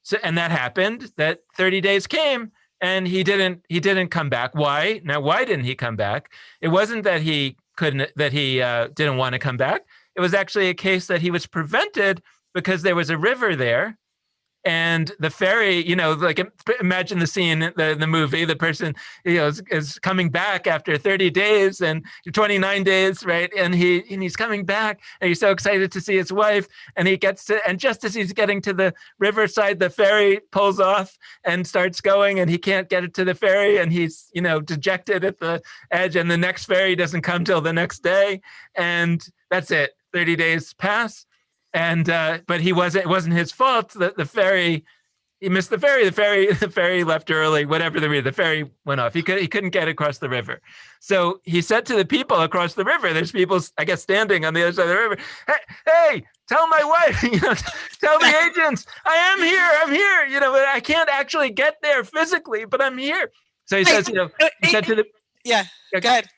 A: So, and that happened, that 30 days came and he didn't come back. Why? Now, why didn't he come back? It wasn't that he didn't want to come back. It was actually a case that he was prevented because there was a river there, and the ferry, like, imagine the scene, the movie, the person, is coming back after 30 days and 29 days, right? And he's coming back and he's so excited to see his wife, and and just as he's getting to the riverside, the ferry pulls off and starts going, and he can't get it to the ferry, and he's, dejected at the edge, and the next ferry doesn't come till the next day. And that's it. 30 days pass. And but it wasn't his fault. The ferry, he missed the ferry. The ferry left early. Whatever the ferry went off. He couldn't get across the river. So he said to the people across the river, there's people, I guess, standing on the other side of the river. Hey, tell my wife. Tell the agents, I'm here. But I can't actually get there physically, but I'm here. So he says, he said to the
B: go ahead.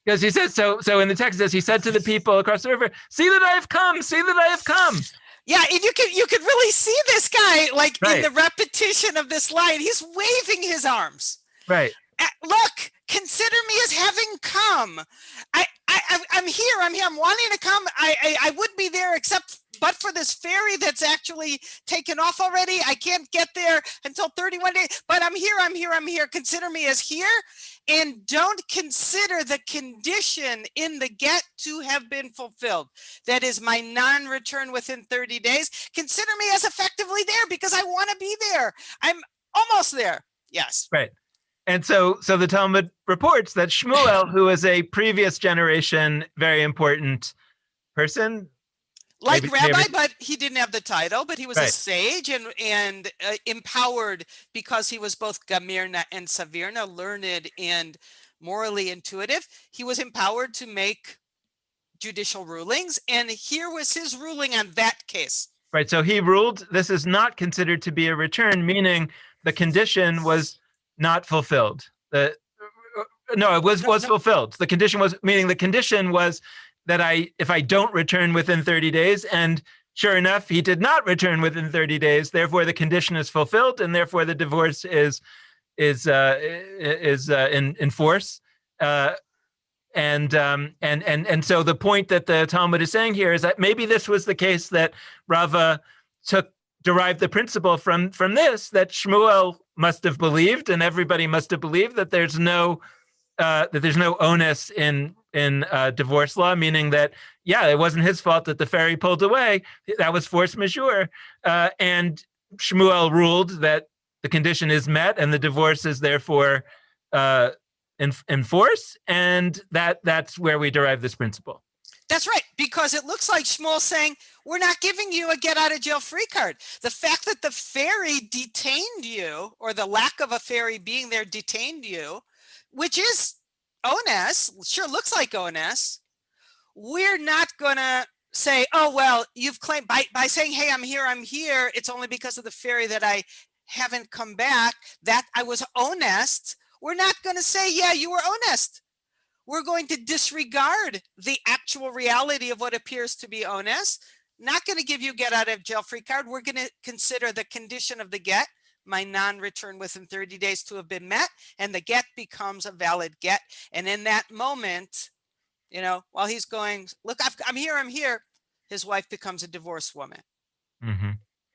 A: Because he says, so in the text, he said to the people across the river, see that I have come, see that I have come.
B: Yeah, and you could really see this guy, like, right, in the repetition of this line. He's waving his arms.
A: Right.
B: Look, consider me as having come. I'm here. I'm wanting to come. I would be there, except but for this ferry that's actually taken off already, I can't get there until 31 days, but I'm here. Consider me as here. And don't consider the condition in the get to have been fulfilled. That is my non-return within 30 days. Consider me as effectively there because I want to be there. I'm almost there. Yes.
A: Right. And so the Talmud reports that Shmuel, who is a previous generation, very important person,
B: Like
A: maybe,
B: rabbi, but he didn't have the title, but he was a
A: right.
B: sage and empowered because he was both Gamirna and Savirna, learned and morally intuitive. He was empowered to make judicial rulings, and here was his ruling on that case.
A: Right. So he ruled this is not considered to be a return, meaning the condition was not fulfilled. It was fulfilled. The condition was, meaning the condition was that if I don't return within 30 days, and sure enough, he did not return within 30 days, therefore the condition is fulfilled, and therefore the divorce is in force. And so the point that the Talmud is saying here is that maybe this was the case that Rava derived the principle from this, that Shmuel must have believed, and everybody must have believed, that there's no onus in divorce law, meaning that, yeah, it wasn't his fault that the ferry pulled away. That was force majeure. And Shmuel ruled that the condition is met and the divorce is therefore in force. And that's where we derive this principle.
B: That's right, because it looks like Shmuel's saying, we're not giving you a get out of jail free card. The fact that the ferry detained you, or the lack of a ferry being there detained you, which is onus, sure looks like onus, we're not going to say, oh, well, you've claimed by saying, hey, I'm here, it's only because of the ferry that I haven't come back, that I was honest. We're not going to say, yeah, you were honest. We're going to disregard the actual reality of what appears to be honest. Not going to give you get out of jail free card. We're going to consider the condition of the get, my non-return within 30 days, to have been met, and the get becomes a valid get. And in that moment, while he's going, look, I'm here, his wife becomes a divorced woman.
A: Mm-hmm.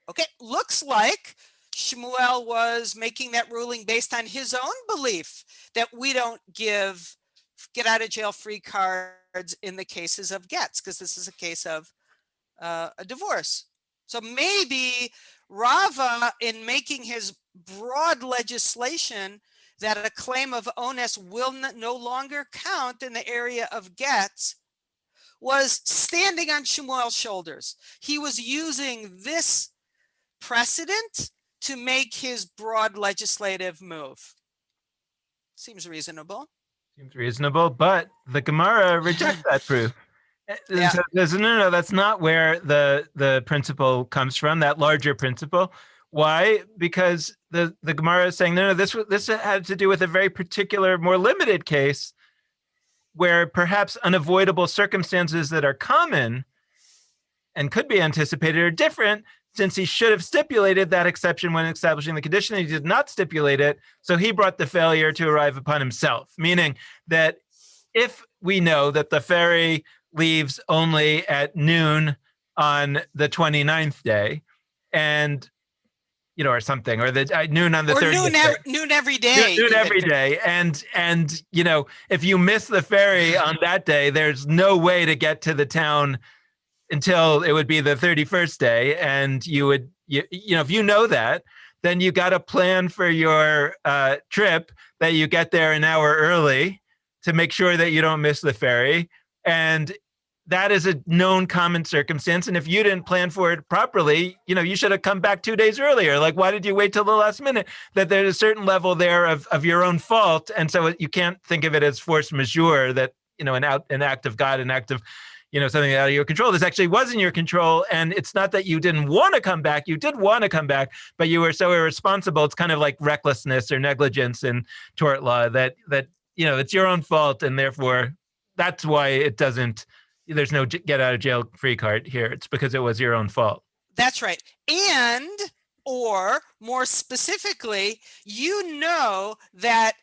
B: Okay, looks like Shmuel was making that ruling based on his own belief that we don't give get out of jail free cards in the cases of gets, because this is a case of a divorce. So maybe Rava, in making his broad legislation that a claim of onus will no longer count in the area of gets, was standing on Shmuel's shoulders. He was using this precedent to make his broad legislative move. Seems reasonable.
A: Seems reasonable, but the Gemara rejects that proof.
B: Yeah.
A: So no, that's not where the principle comes from, that larger principle. Why? Because the Gemara is saying, no, this had to do with a very particular, more limited case where perhaps unavoidable circumstances that are common and could be anticipated are different, since he should have stipulated that exception when establishing the condition. He did not stipulate it, so he brought the failure to arrive upon himself, meaning that if we know that the ferry leaves only at noon on the 29th day, and or something, or the noon on the 30th
B: noon every day.
A: Noon every day. And if you miss the ferry on that day, there's no way to get to the town until it would be the 31st day. And if you know that, then you got to plan for your trip, that you get there an hour early to make sure that you don't miss the ferry. And that is a known common circumstance. And if you didn't plan for it properly, you should have come back 2 days earlier. Like, why did you wait till the last minute? That there's a certain level there of your own fault. And so you can't think of it as force majeure, that, an act of God, an act of, something out of your control. This actually was in your control. And it's not that you didn't want to come back. You did want to come back, but you were so irresponsible. It's kind of like recklessness or negligence in tort law that it's your own fault. And therefore, that's why there's no get out of jail free card here. It's because it was your own fault.
B: That's right. And, or more specifically, that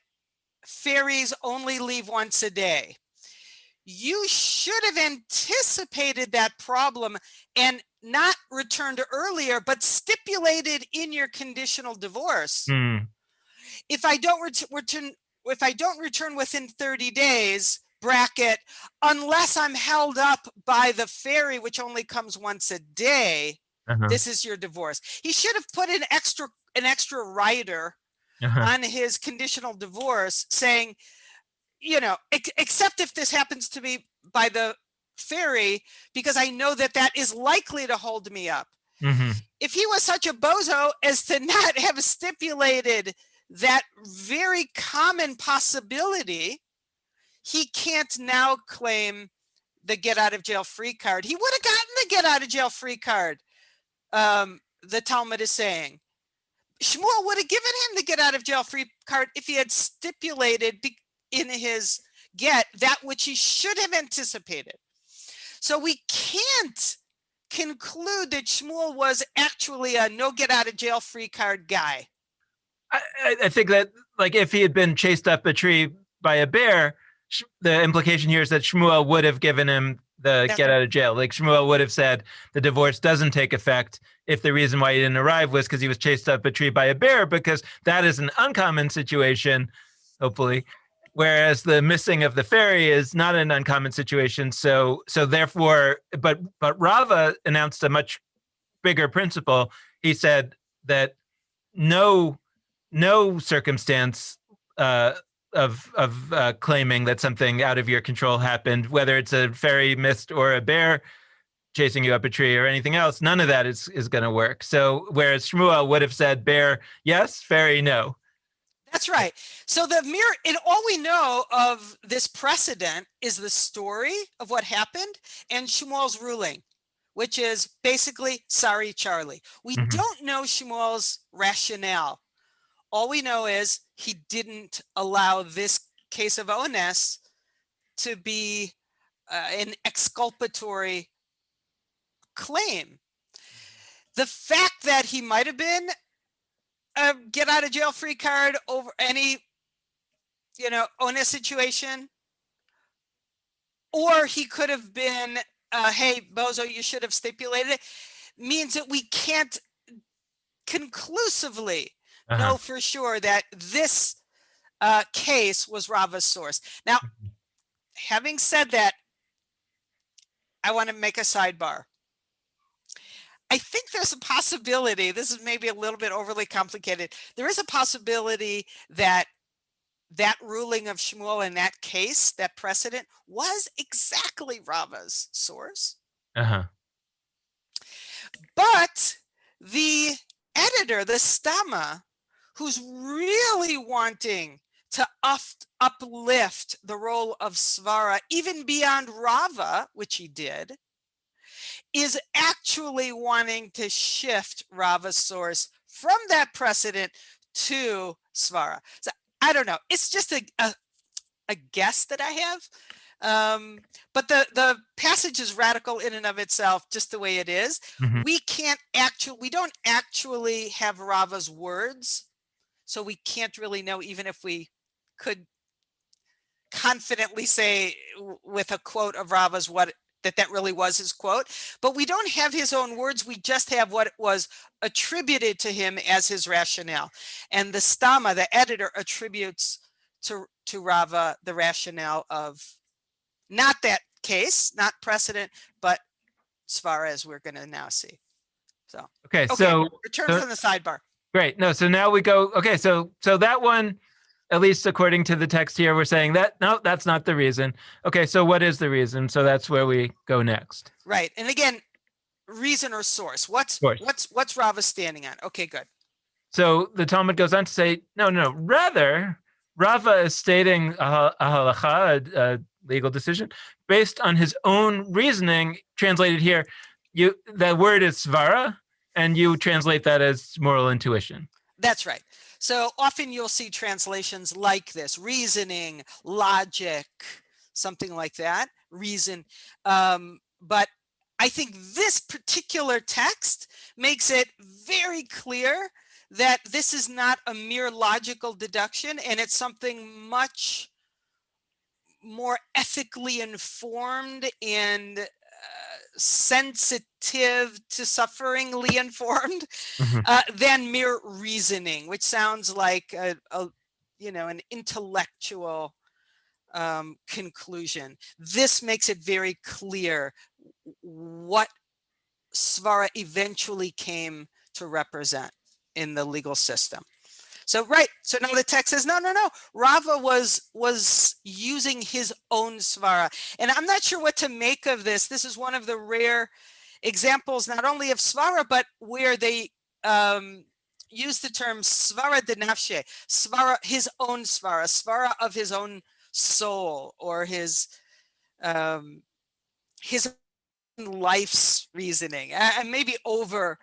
B: ferries only leave once a day. You should have anticipated that problem and not returned earlier, but stipulated in your conditional divorce. If I don't return within 30 days, bracket, unless I'm held up by the ferry, which only comes once a day, this is your divorce. He should have put an extra rider on his conditional divorce saying, except if this happens to be by the ferry, because I know that is likely to hold me up. If he was such a bozo as to not have stipulated that very common possibility, he can't now claim the get out of jail free card. He would have gotten the get out of jail free card. The Talmud is saying Shmuel would have given him the get out of jail free card if he had stipulated in his get that which he should have anticipated. So we can't conclude that Shmuel was actually a no get out of jail free card guy.
A: I think that, like, if he had been chased up a tree by a bear, the implication here is that Shmuel would have given him the get out of jail. Like, Shmuel would have said the divorce doesn't take effect if the reason why he didn't arrive was because he was chased up a tree by a bear, because that is an uncommon situation, hopefully. Whereas the missing of the ferry is not an uncommon situation. So therefore, but Rava announced a much bigger principle. He said that no circumstance of claiming that something out of your control happened, whether it's a ferry missed or a bear chasing you up a tree or anything else, none of that is going to work. So whereas Shmuel would have said bear yes, ferry no.
B: That's right. So and all we know of this precedent is the story of what happened and Shmuel's ruling, which is basically sorry, Charlie. We don't know Shmuel's rationale. All we know is he didn't allow this case of onus to be an exculpatory claim. The fact that he might have been a get out of jail free card over any, onus situation, or he could have been, hey, bozo, you should have stipulated it, means that we can't conclusively know for sure that this case was Rava's source. Now, having said that, I want to make a sidebar. I think there's a possibility, this is maybe a little bit overly complicated, there is a possibility that ruling of Shmuel in that case, that precedent, was exactly Rava's source. But the editor, the Stama, who's really wanting to uplift the role of Svara even beyond Rava, which he did, is actually wanting to shift Rava's source from that precedent to Svara. So I don't know. It's just a guess that I have. But the passage is radical in and of itself, just the way it is. We don't actually have Rava's words, so we can't really know, even if we could confidently say with a quote of Rava's that really was his quote, but we don't have his own words. We just have what was attributed to him as his rationale. And the Stama, the editor, attributes to Rava the rationale of not that case, not precedent, but Svara, as we're going to now see. So so return from the sidebar.
A: Great. No, so now we go. Okay, so that one, at least according to the text here, we're saying that no, that's not the reason. Okay, so what is the reason? So that's where we go next.
B: Right. And again, reason or source. What's Rava standing on? Okay, good.
A: So the Talmud goes on to say, no, rather, Rava is stating a halacha, a legal decision, based on his own reasoning. Translated here, the word is svara, and you translate that as moral intuition.
B: That's right. So often you'll see translations like this: reasoning, logic, something like that, reason. But I think this particular text makes it very clear that this is not a mere logical deduction, and it's something much more ethically informed and sensitive to sufferingly informed
A: Mhm.
B: than mere reasoning, which sounds like an intellectual conclusion. This makes it very clear what svara eventually came to represent in the legal system. So now the text says no. Rava was using his own svara, and I'm not sure what to make of this. This is one of the rare examples, not only of svara, but where they use the term svara de nafshe, svara, his own svara of his own soul, or his life's reasoning. And maybe over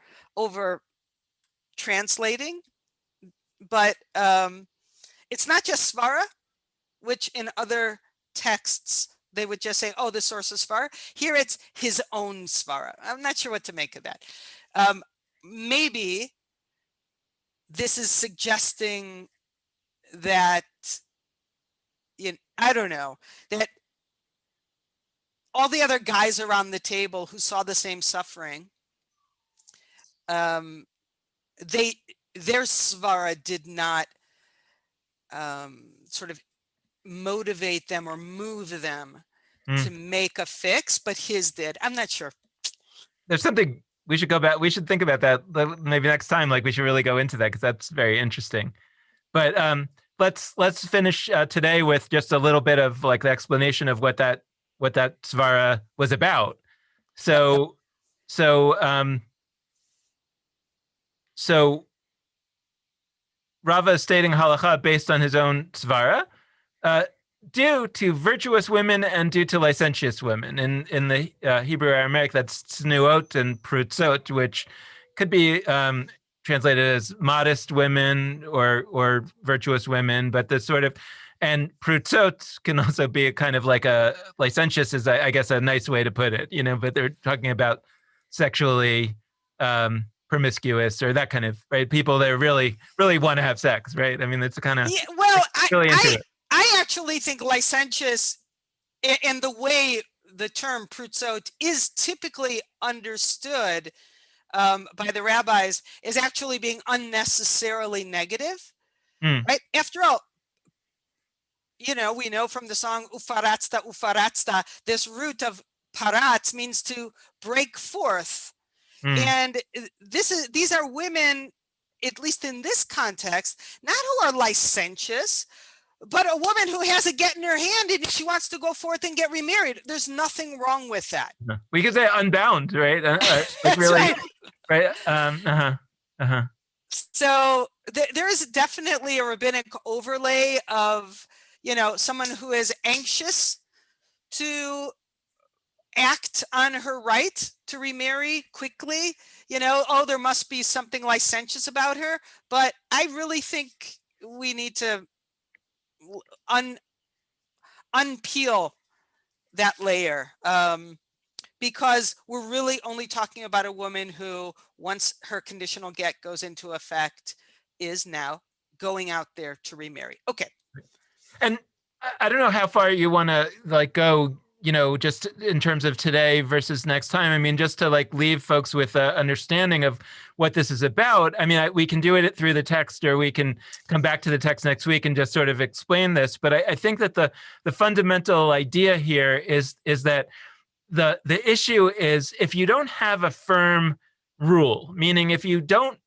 B: translating, but it's not just svara, which in other texts they would just say, oh, the source is svara. Here it's his own svara. I'm not sure what to make of that. Maybe this is suggesting that, I don't know, that all the other guys around the table who saw the same suffering, their svara did not sort of motivate them or move them to make a fix, but his did. I'm not sure.
A: There's something we should go back. We should think about that maybe next time. Like we should really go into that because that's very interesting. But let's finish today with just a little bit of like the explanation of what that svara was about. So Rava is stating halacha based on his own svara, due to virtuous women and due to licentious women. In the Hebrew Aramaic, that's snuot and prutzot, which could be translated as modest women or virtuous women, but the sort of, and prutzot can also be a kind of like a licentious is, I guess, a nice way to put it, but they're talking about sexually promiscuous or that kind of, right? People that really, really want to have sex, right? I mean, it's kind of,
B: well,
A: really into it.
B: I actually think licentious, and the way the term prutzot is typically understood by the rabbis, is actually being unnecessarily negative, right? After all, we know from the song Ufaratzta, this root of paratz means to break forth. And these are women, at least in this context, not who are licentious, but a woman who has a get in her hand and she wants to go forth and get remarried. There's nothing wrong with that.
A: We could say unbound, right?
B: That's really,
A: right.
B: So there is definitely a rabbinic overlay of, someone who is anxious to act on her right to remarry quickly. There must be something licentious about her. But I really think we need to unpeel that layer, because we're really only talking about a woman who, once her conditional get goes into effect, is now going out there to remarry. Okay.
A: And I don't know how far you want to go, just in terms of today versus next time. I mean, just to leave folks with an understanding of what this is about. I mean, we can do it through the text, or we can come back to the text next week and just sort of explain this. But I think that the fundamental idea here is that the issue is, if you don't have a firm rule, meaning if you don't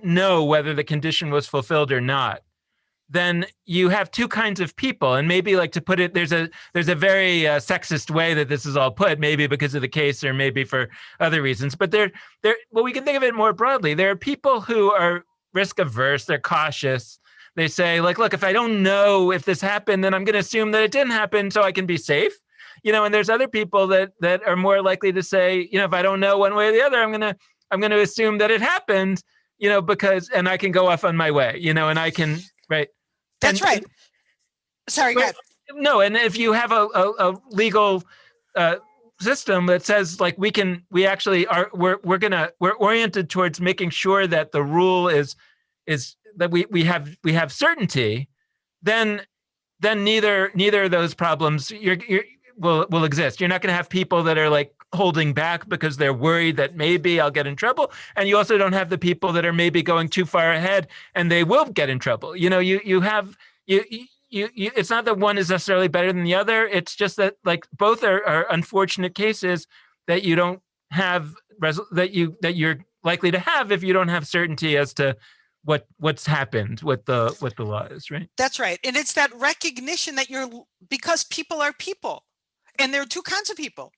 A: know whether the condition was fulfilled or not, then you have two kinds of people. And maybe, to put it, there's a very sexist way that this is all put, maybe because of the case or maybe for other reasons. But well, we can think of it more broadly. There are people who are risk averse, they're cautious. They say, look, if I don't know if this happened, then I'm going to assume that it didn't happen so I can be safe. And there's other people that are more likely to say, if I don't know one way or the other, I'm going to assume that it happened, because, and I can go off on my way, and I can, right.
B: That's right. Sorry, go ahead.
A: No, and if you have a legal system that says we're oriented towards making sure that the rule is that we have certainty, then neither of those problems, will exist. You're not going to have people that are like holding back because they're worried that maybe I'll get in trouble, and you also don't have the people that are maybe going too far ahead and they will get in trouble. You have you. It's not that one is necessarily better than the other. It's just that like both are unfortunate cases that you don't have that you're likely to have if you don't have certainty as to what's happened, what the law is, right?
B: That's right. And it's that recognition that because people are people, and there are two kinds of people.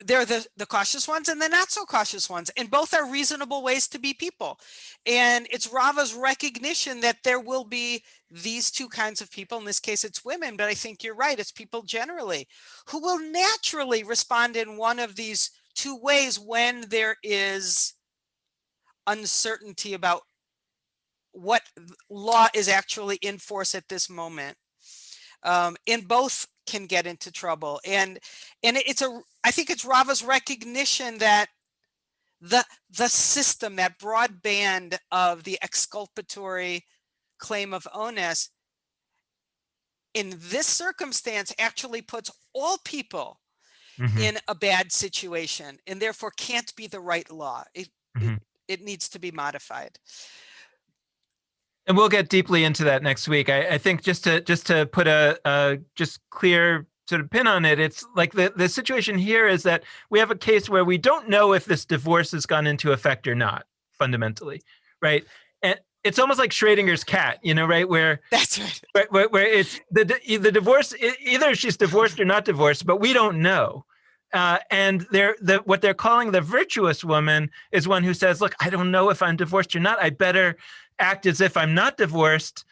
B: There are the cautious ones and the not so cautious ones, and both are reasonable ways to be people. And it's Rava's recognition that there will be these two kinds of people. In this case, it's women, but I think you're right. It's people generally who will naturally respond in one of these two ways when there is uncertainty about what law is actually in force at this moment. And both can get into trouble. And I think it's Rava's recognition that the system, that broad band of the exculpatory claim of onus, in this circumstance actually puts all people in a bad situation, and therefore can't be the right law. It needs to be modified.
A: And we'll get deeply into that next week. I think just to put a just clear sort of pin on it, it's like the situation here is that we have a case where we don't know if this divorce has gone into effect or not, fundamentally, right? And it's almost like Schrodinger's cat, right? Where
B: that's right.
A: Where it's the divorce, either she's divorced or not divorced, but we don't know. And what they're calling the virtuous woman is one who says, look, I don't know if I'm divorced or not. I better act as if I'm not divorced.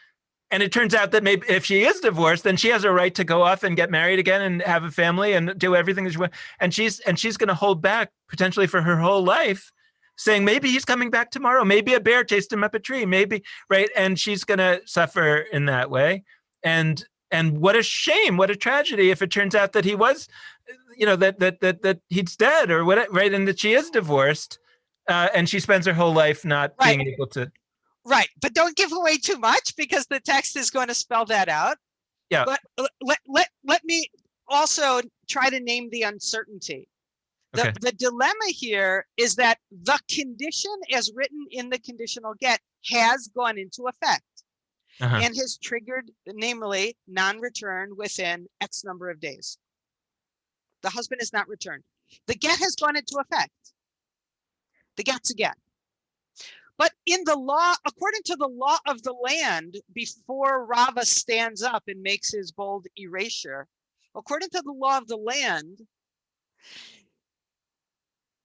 A: And it turns out that maybe if she is divorced, then she has a right to go off and get married again and have a family and do everything that she wants. And she's going to hold back potentially for her whole life, saying maybe he's coming back tomorrow. Maybe a bear chased him up a tree. Maybe, right? And she's going to suffer in that way. And what a shame, what a tragedy if it turns out that he was, that he's dead or what, right? And that she is divorced, and she spends her whole life not being able to.
B: Right. But don't give away too much because the text is going to spell that out.
A: Yeah.
B: But let me also try to name the uncertainty. The dilemma here is that the condition as written in the conditional get has gone into effect and has triggered, namely, non-return within X number of days. The husband is not returned. The get has gone into effect. The get's a get. But in the law, according to the law of the land, before Rava stands up and makes his bold erasure, according to the law of the land,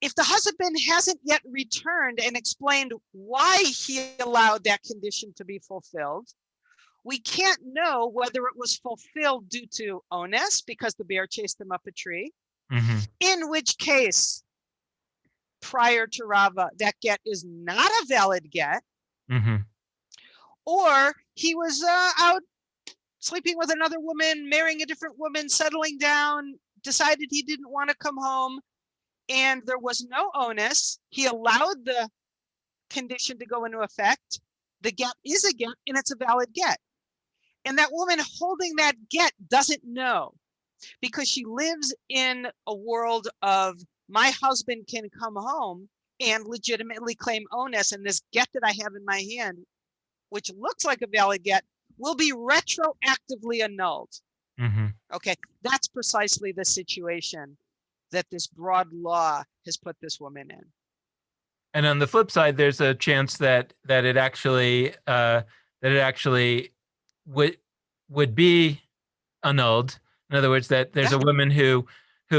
B: if the husband hasn't yet returned and explained why he allowed that condition to be fulfilled, we can't know whether it was fulfilled due to onus, because the bear chased him up a tree, in which case, prior to Rava, that get is not a valid get, or he was out sleeping with another woman, marrying a different woman, settling down, decided he didn't want to come home, and there was no onus. He allowed the condition to go into effect. The get is a get, and it's a valid get. And that woman holding that get doesn't know, because she lives in a world of my husband can come home and legitimately claim onus, and this get that I have in my hand, which looks like a valid get, will be retroactively annulled. Okay, that's precisely the situation that this broad law has put this woman in.
A: And on the flip side, there's a chance that it actually would be annulled. In other words, that there's a woman who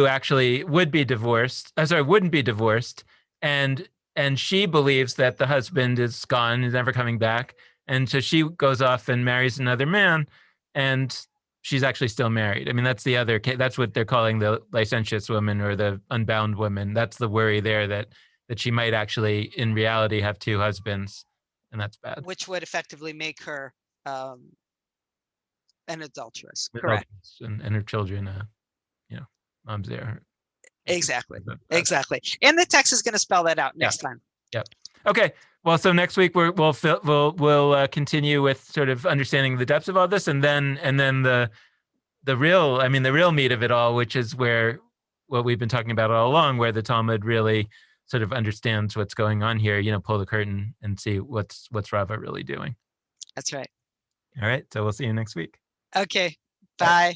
A: actually wouldn't be divorced, and she believes that the husband is gone, is never coming back, and so she goes off and marries another man, and she's actually still married. I mean, that's the other case. That's what they're calling the licentious woman or the unbound woman. That's the worry there, that she might actually, in reality, have two husbands, and that's bad.
B: Which would effectively make her an adulteress. Correct.
A: And her children, mom's there.
B: Exactly. And the text is going to spell that out next time.
A: Yep. Okay. Well, so next week we'll continue with sort of understanding the depths of all this, and then the the real meat of it all, which is where what we've been talking about all along, where the Talmud really sort of understands what's going on here. Pull the curtain and see what's Rava really doing.
B: That's right.
A: All right, so we'll see you next week.
B: Okay.
A: Bye.
B: Bye.